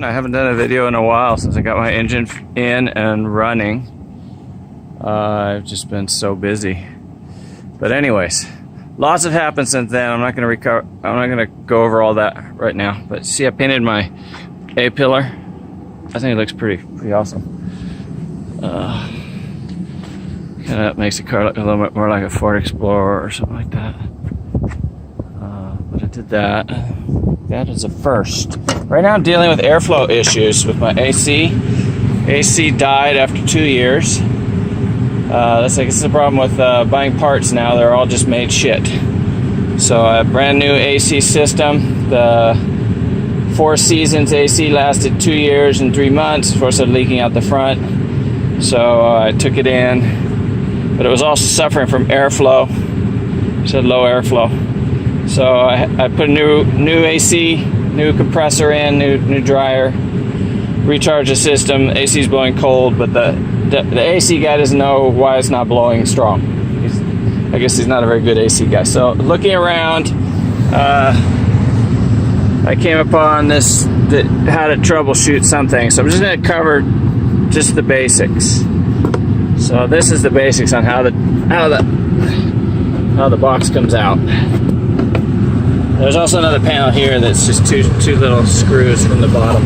I haven't done a video in a while since I got my engine in and running. I've just been so busy. But anyways, lots have happened since then. I'm not going to go over all that right now. But see, I painted my A-pillar. I think it looks pretty awesome. Kind of makes the car look a little bit more like a Ford Explorer or something like that. But I did that. That is a first. Right now I'm dealing with airflow issues with my AC. AC died after 2 years. That's like, this is a problem with buying parts now. They're all just made shit. So a brand new AC system. The Four Seasons AC lasted 2 years and 3 months before it started leaking out the front. So I took it in, but it was also suffering from airflow. It said low airflow. So I put a new AC, new compressor in, new dryer, recharge the system. AC is blowing cold, but the AC guy doesn't know why it's not blowing strong. I guess he's not a very good AC guy. So looking around, I came upon this, how to troubleshoot something. So I'm just going to cover just the basics. So this is the basics on how the box comes out. There's also another panel here that's just two little screws from the bottom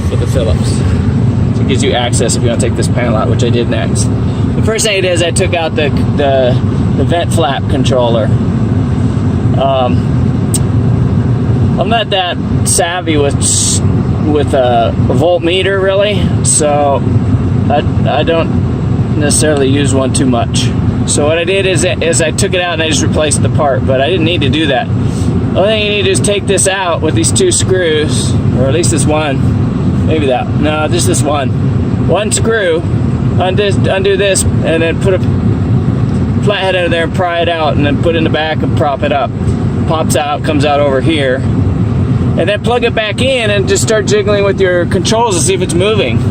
for the Phillips. So it gives you access if you want to take this panel out, which I did next. The first thing it is, I took out the vent flap controller. I'm not that savvy with a voltmeter really, so I don't necessarily use one too much. So what I did is I took it out and I just replaced the part, but I didn't need to do that. The only thing you need to do is take this out with these 2 screws, or at least this one, maybe that, no, just this one screw, undo this, and then put a flathead under there and pry it out, and then put it in the back and prop it up. Pops out, comes out over here, and then plug it back in and just start jiggling with your controls to see if it's moving.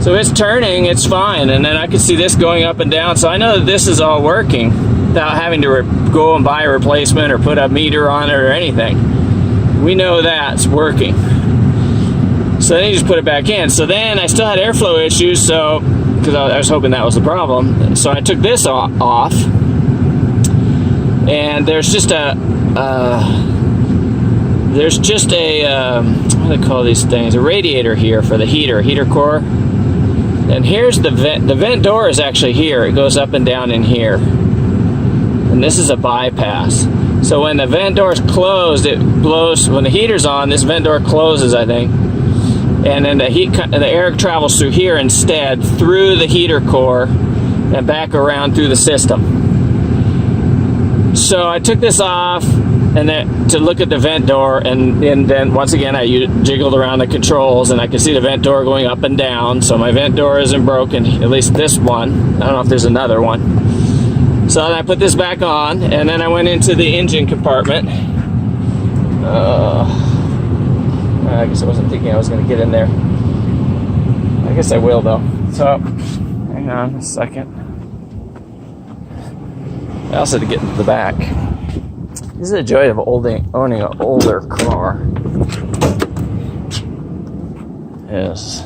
So it's turning, it's fine, and then I can see this going up and down, so I know that this is all working without having to go and buy a replacement or put a meter on it or anything. We know that's working. So then you just put it back in. So then I still had airflow issues, so because I was hoping that was the problem. So I took this off, and there's just a what do they call these things? A radiator here for the heater core. And here's the vent. The vent door is actually here. It goes up and down in here. And this is a bypass. So when the vent door is closed, it blows. When the heater's on, this vent door closes, I think. And then the air travels through here instead, through the heater core, and back around through the system. So I took this off, and then to look at the vent door, and then once again I jiggled around the controls, and I could see the vent door going up and down. So my vent door isn't broken, at least this one. I don't know if there's another one. So then I put this back on, and then I went into the engine compartment. I guess I wasn't thinking I was going to get in there. I guess I will though. So hang on a second. I also had to get into the back. This is the joy of owning an older car. Is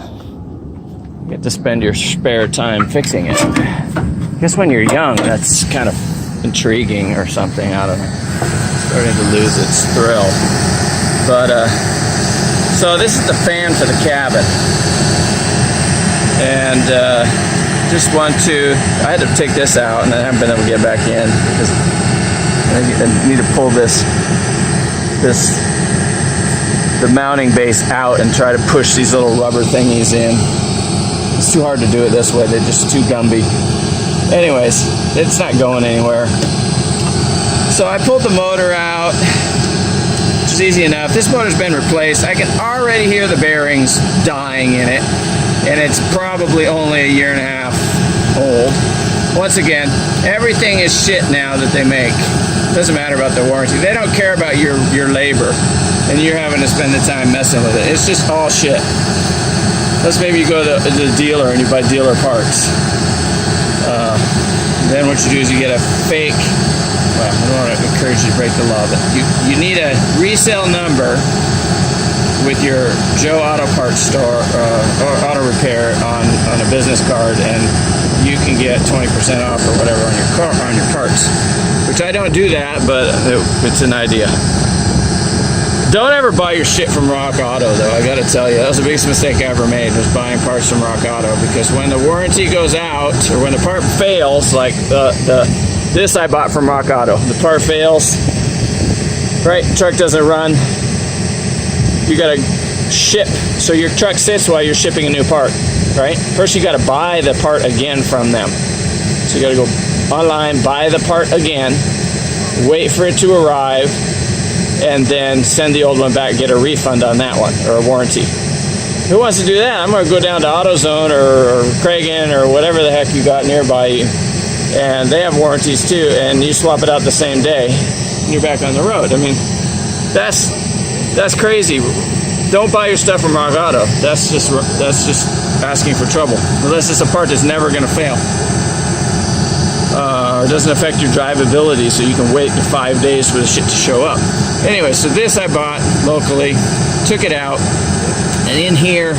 you get to spend your spare time fixing it. I guess when you're young, that's kind of intriguing or something. I don't know. It's starting to lose its thrill. But so this is the fan for the cabin, and just I had to take this out, and I haven't been able to get back in because I need to pull the mounting base out and try to push these little rubber thingies in. It's too hard to do it this way. They're just too gumby. Anyways, it's not going anywhere. So I pulled the motor out, which is easy enough. This motor's been replaced. I can already hear the bearings dying in it, and it's probably only a 1.5 years old. Once again, everything is shit now that they make. Doesn't matter about the warranty. They don't care about your labor, and you're having to spend the time messing with it. It's just all shit. Unless maybe you go to the dealer and you buy dealer parts. Then what you do is you get a fake, well, I don't want to encourage you to break the law, but you need a resale number with your Joe Auto Parts store or auto repair on a business card, and you can get 20% off or whatever on your car, on your parts. Which I don't do that, but it's an idea. Don't ever buy your shit from Rock Auto, though. I gotta tell you, that was the biggest mistake I ever made, was buying parts from Rock Auto, because when the warranty goes out, or when the part fails, like this I bought from Rock Auto, the part fails, right? Truck doesn't run. You gotta ship, so your truck sits while you're shipping a new part, right? First, you gotta buy the part again from them. So you gotta go online, buy the part again, wait for it to arrive, and then send the old one back, get a refund on that one, or a warranty. Who wants to do that? I'm gonna go down to AutoZone or Craigan or whatever the heck you got nearby you, and they have warranties too, and you swap it out the same day, and you're back on the road. I mean, that's crazy. Don't buy your stuff from Rock Auto. That's just asking for trouble, unless it's a part that's never gonna fail. Or doesn't affect your drivability, so you can wait 5 days for the shit to show up. Anyway, so this I bought locally, took it out, and in here,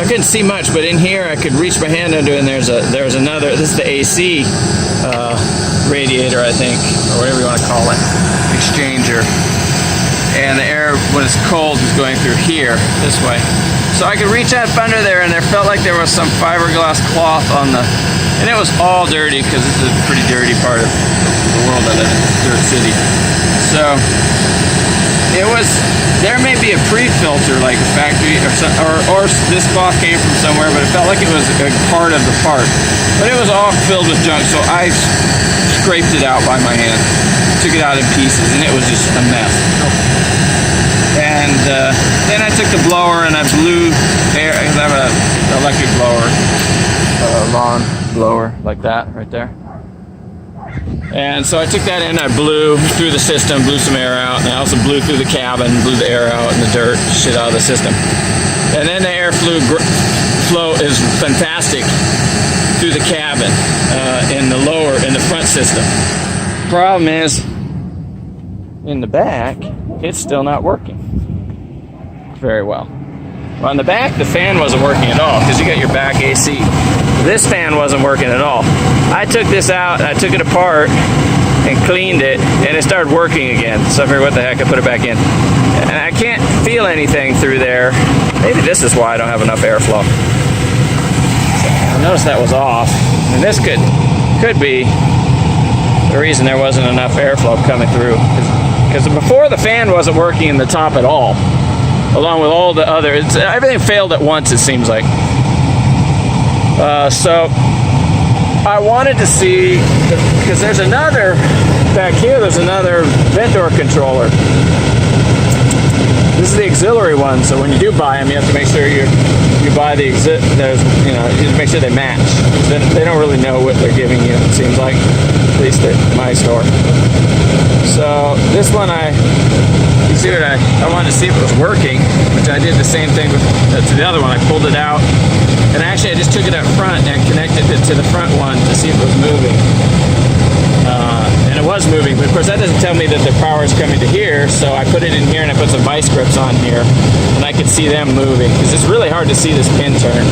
I couldn't see much, but in here I could reach my hand under, and there's another, this is the AC radiator, I think, or whatever you want to call it, exchanger. And the air, when it's cold, is going through here, this way. So I could reach out under there, and there felt like there was some fiberglass cloth on the, and it was all dirty, because this is a pretty dirty part of the world I live in, Dirt City. So it was, there may be a pre-filter, like a factory, or this cloth came from somewhere, but it felt like it was a part of the part. But it was all filled with junk, so I scraped it out by my hand, took it out in pieces, and it was just a mess. And then I took the blower and I blew air, because I have an electric blower, a lawn blower like that right there. And so I took that in, I blew through the system, blew some air out, and I also blew through the cabin, blew the air out and the dirt, shit out of the system. And then the air flow is fantastic through the cabin, in the front system. Problem is, in the back, it's still not working very well. Well, on the back, the fan wasn't working at all, because you got your back AC. This fan wasn't working at all. I took this out, I took it apart and cleaned it, and it started working again. So I figured, what the heck, I put it back in. And I can't feel anything through there. Maybe this is why I don't have enough airflow. I noticed that was off. And this could be the reason there wasn't enough airflow coming through. Because before, the fan wasn't working in the top at all, along with all the other, everything failed at once, it seems like. So I wanted to see, because there's another, back here there's another vent door controller. This is the auxiliary one, so when you do buy them, you have to make sure you buy the you have to make sure they match. They don't really know what they're giving you, it seems like, at least at my store. So this one, you see what I wanted to see if it was working, which I did the same thing to the other one. I pulled it out, and actually I just took it up front and connected it to the front one to see if it was moving. And it was moving, but of course that doesn't tell me that the power is coming to here, so I put it in here and I put some vice grips on here, and I could see them moving, because it's really hard to see this pin turn.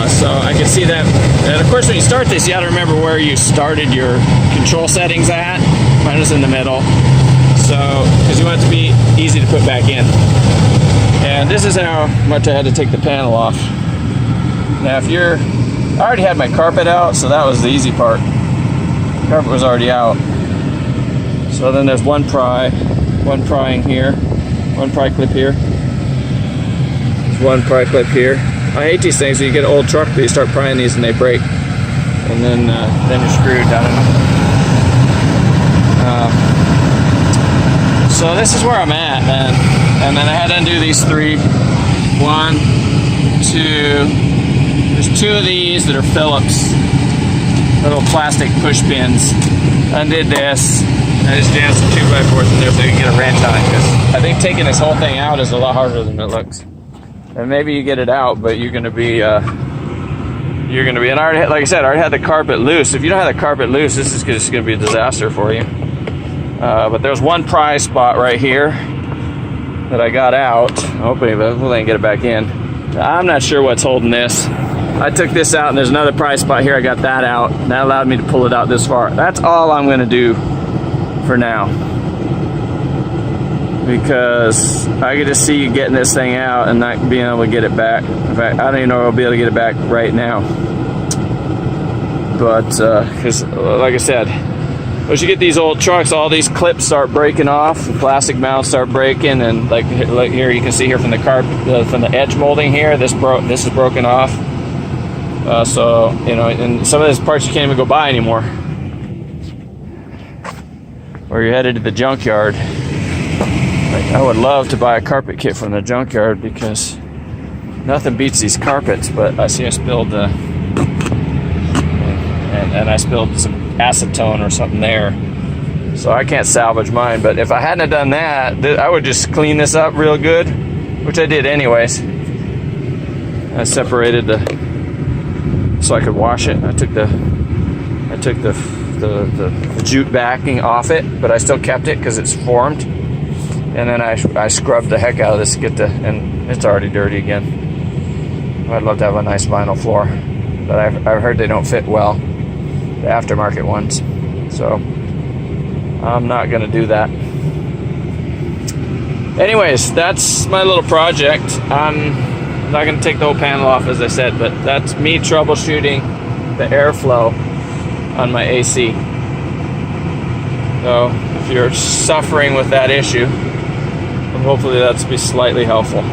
So I could see that, and of course when you start this, you gotta remember where you started your control settings at. Mine was in the middle, so, because you want it to be easy to put back in. And this is how much I had to take the panel off. Now I already had my carpet out, so that was the easy part. Carpet was already out. So then there's one prying here, one pry clip here. There's one pry clip here. I hate these things when you get an old truck, but you start prying these and they break. And then you're screwed. I don't know. So this is where I'm at, man. And then I had to undo these 3. 1, 2. There's 2 of these that are Phillips. Little plastic push pins. Undid this. I just jammed some 2x4s in there so you can get a wrench on it, because I think taking this whole thing out is a lot harder than it looks. And maybe you get it out, but you're gonna be, and I already had, like I said, I already had the carpet loose. If you don't have the carpet loose, this is just gonna be a disaster for you. But there's one pry spot right here. that I got out. Hopefully we'll get it back in. I'm not sure what's holding this. I took this out and there's another pry spot here. I got that out. That allowed me to pull it out this far. That's all I'm gonna do for now, because I could just see you getting this thing out and not being able to get it back. In fact, I don't even know if I'll be able to get it back right now. But, because like I said, once you get these old trucks, all these clips start breaking off, the plastic mounts start breaking, and like here you can see here from the from the edge molding here, this is broken off. So, you know, and some of these parts you can't even go buy anymore. Or you're headed to the junkyard. I would love to buy a carpet kit from the junkyard, because nothing beats these carpets. But I see I spilled and I spilled some acetone or something there, so I can't salvage mine. But if I hadn't have done that, I would just clean this up real good, which I did anyways. I separated so I could wash it. I took the jute backing off it, but I still kept it because it's formed. And then I scrubbed the heck out of this to get and it's already dirty again. I'd love to have a nice vinyl floor, but I've heard they don't fit well, the aftermarket ones. So I'm not gonna do that. Anyways, that's my little project. I'm not gonna take the whole panel off, as I said, but that's me troubleshooting the airflow on my AC. So if you're suffering with that issue, hopefully that's be slightly helpful.